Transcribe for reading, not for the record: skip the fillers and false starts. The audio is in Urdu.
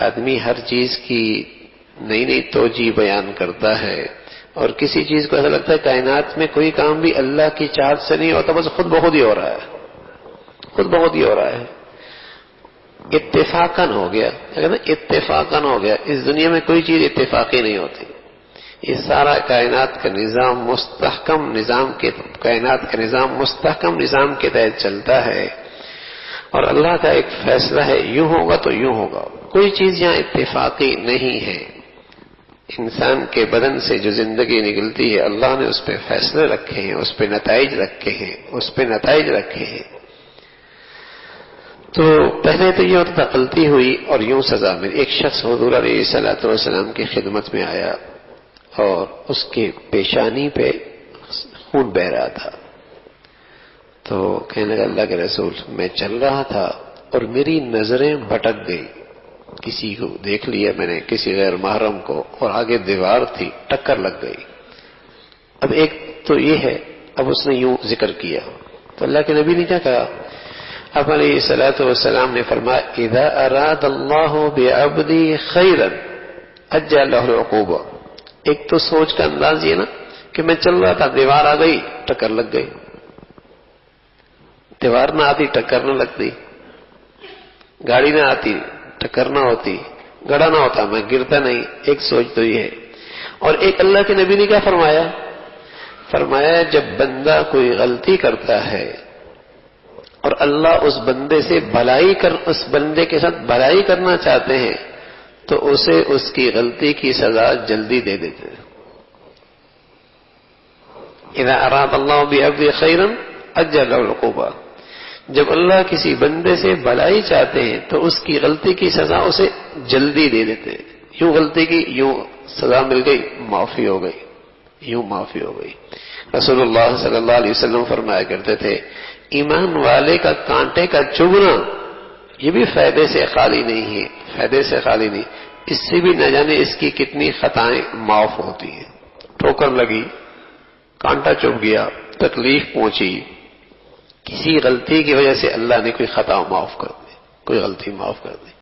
آدمی ہر چیز کی نئی نئی توجہ بیان کرتا ہے، اور کسی چیز کو ایسا لگتا ہے کائنات میں کوئی کام بھی اللہ کی چاہت سے نہیں ہوتا، بس خود بخود ہی ہو رہا ہے، خود بخود ہی ہو رہا ہے، اتفاقاً ہو گیا، اتفاقاً ہو گیا۔ اس دنیا میں کوئی چیز اتفاقی نہیں ہوتی، یہ سارا کائنات کا نظام مستحکم نظام کے کائنات کا نظام مستحکم نظام کے تحت چلتا ہے، اور اللہ کا ایک فیصلہ ہے، یوں ہوگا تو یوں ہوگا، کوئی چیز یہاں اتفاقی نہیں ہے۔ انسان کے بدن سے جو زندگی نکلتی ہے، اللہ نے اس پہ فیصلے رکھے ہیں، اس پہ نتائج رکھے ہیں، اس پہ نتائج رکھے ہیں۔ تو پہلے تو یہ ہوتا تھا غلطی ہوئی اور یوں سزا ملی۔ ایک شخص حضور علیہ الصلوۃ والسلام کی خدمت میں آیا اور اس کے پیشانی پہ خون بہ رہا تھا، تو کہنے لگا اللہ کے رسول، میں چل رہا تھا اور میری نظریں بھٹک گئی، کسی کو دیکھ لیا میں نے، کسی غیر محرم کو، اور آگے دیوار تھی، ٹکر لگ گئی۔ اب ایک تو یہ ہے، اب اس نے یوں ذکر کیا تو اللہ کے نبی نے کیا کہا؟ اب علیہ الصلوۃ والسلام نے فرمایا اذا اراد اللہ بعبدی خیرا عجل له العقوبہ۔ ایک تو سوچ کا انداز یہ نا کہ میں چل رہا تھا، دیوار آ گئی، ٹکر لگ گئی، دیوار نہ آتی ٹکر نہ لگتی، گاڑی نہ آتی ٹکر نہ ہوتی، گڑا نہ ہوتا، میں گرتا نہیں۔ ایک سوچ تو یہ ہے۔ اور ایک اللہ کے نبی نے کیا فرمایا؟ فرمایا جب بندہ کوئی غلطی کرتا ہے اور اللہ اس بندے سے اس بندے کے ساتھ بھلائی کرنا چاہتے ہیں تو اسے اس کی غلطی کی سزا جلدی دے دیتے ہیں۔ اذا اراد اللہ بعبدہ خیرا عجل له العقوبہ۔ جب اللہ کسی بندے سے بھلائی چاہتے ہیں تو اس کی غلطی کی سزا اسے جلدی دے دیتے ہیں۔ یوں غلطی کی، یوں سزا مل گئی، معافی ہو گئی، یوں معافی ہو گئی۔ رسول اللہ صلی اللہ علیہ وسلم فرمایا کرتے تھے ایمان والے کا کانٹے کا چبھنا یہ بھی فائدے سے خالی نہیں ہے، فائدے سے خالی نہیں، اس سے بھی نہ جانے اس کی کتنی خطائیں معاف ہوتی ہیں۔ ٹھوکر لگی، کانٹا چبھ گیا، تکلیف پہنچی، کسی غلطی کی وجہ سے اللہ نے کوئی خطا معاف کر دی، کوئی غلطی معاف کر دی۔